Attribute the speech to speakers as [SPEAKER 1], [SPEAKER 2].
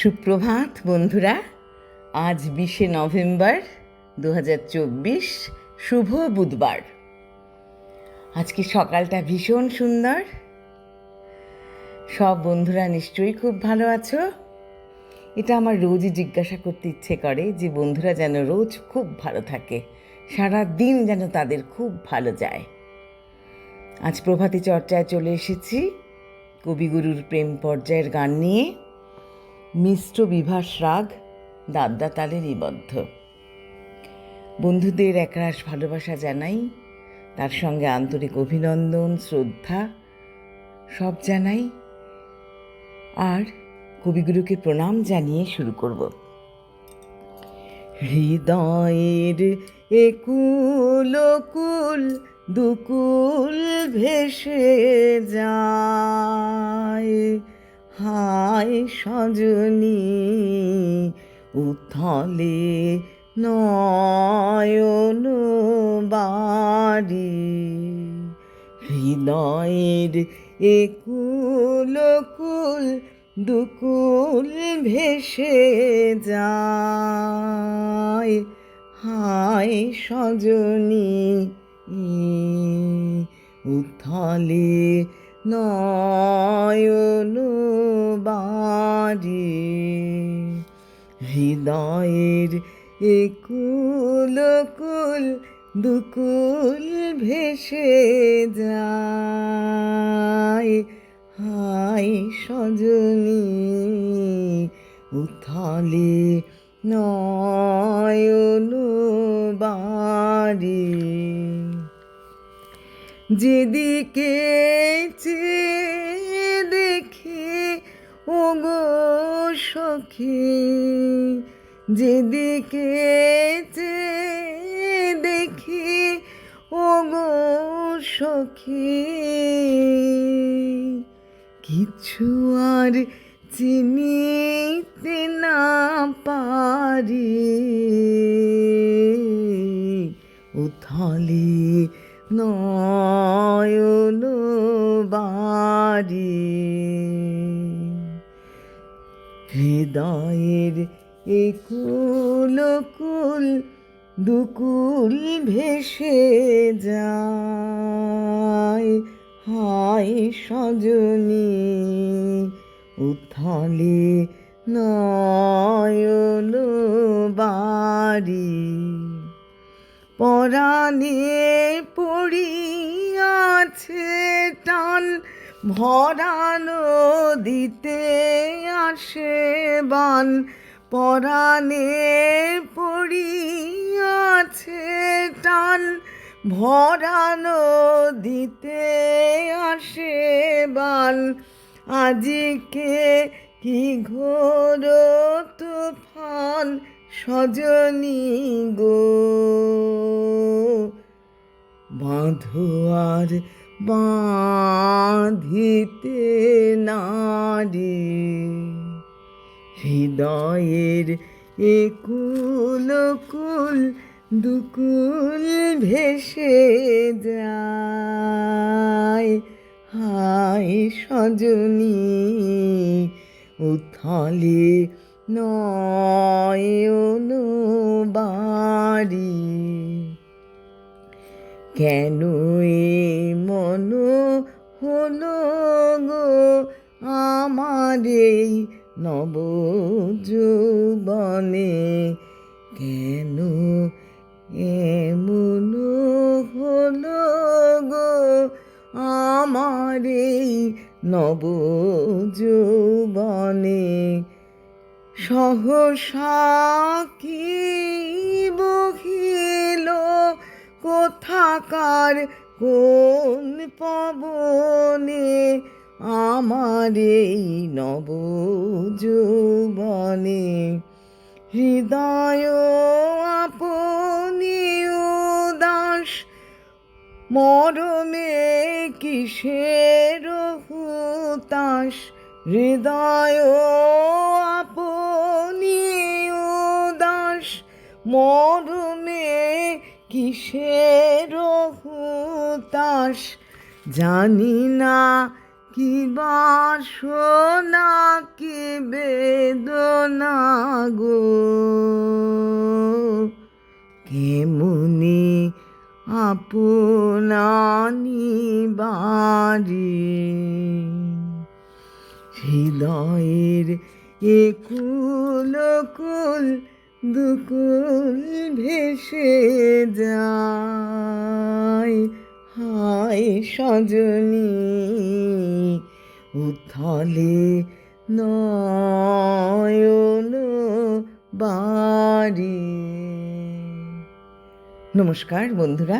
[SPEAKER 1] সুপ্রভাত বন্ধুরা। আজ 20শে নভেম্বর 2024, শুভ বুধবার। আজকে সকালটা ভীষণ সুন্দর। সব বন্ধুরা নিশ্চয়ই খুব ভালো আছো। এটা আমার রোজই জিজ্ঞাসা করতে ইচ্ছে করে যে বন্ধুরা যেন রোজ খুব ভালো থাকে, সারা দিন যেন তাদের খুব ভালো যায়। আজ প্রভাতী চর্চায় চলে এসেছি কবিগুরুর প্রেম পর্যায়ের গান নিয়ে। মিশ্র বিভাস রাগ, দাদ্দা তালে নিবদ্ধ। বন্ধুদের একরাশ ভালোবাসা জানাই, তার সঙ্গে আন্তরিক অভিনন্দন, শ্রদ্ধা সব জানাই, আর কবিগুরুকে প্রণাম জানিয়ে শুরু করব। হৃদয়ের একুল কুল দুকুল ভেসে যায়, হায় সজনী উথলে নয়ন বাড়ি। হৃদয়ের একুল কুল দুকুল ভেসে যায়, হায় সজনী উথলে নয়ন বাড়ি। হৃদয়ের একুল কুল দুকুল ভেসে যায়, হায় সজনী উথলে নয়ন বাড়ি। যেদিকে চেয়ে দেখি ওগো সখী, যেদিকে চেয়ে দেখি ওগো সখী, কিছু আর চিনিতে না পারি। উথলে নয়ন বাড়ি। হৃদয়ের একুল কুল দুকুল ভেসে যায়, হায় সজনী উথলে নয়ন বাড়ি। পরাণে পড়িয়াছে টান, ভরা নদীতে আসে বান। পরাণে পড়িয়াছে টান, ভরা নদীতে আসে বান। আজিকে কি ঘোর তুফান সজনী গো, বাঁধো আর বাঁধিতে নারী। হৃদয়ের একুল কুল দুকুল ভেসে যায়, হায় সজনী উথলে নয়ন বাড়ি। কেন এ মন হলো গো আমার এই নব যৌবনে, কেন এমন হলো গো আমার এই নব যৌবনে। সহসা কি বহিল কোথাকার কোন পবনে, আমার এই নব যৌবনে। হৃদয় আপনি উদাস, মরমে কিসের হুতাশ। হৃদয় আপনি উদাস, মরমে কিসের হুতাশ। জানি না কি বাসনা কি বেদনা গো, কেমনি আপনানি বাড়ি, হৃদয়ের একুল কুল দুকুল ভেসে যায়, হায় সজনী উথলে নয়ন বাড়ি। নমস্কার বন্ধুরা।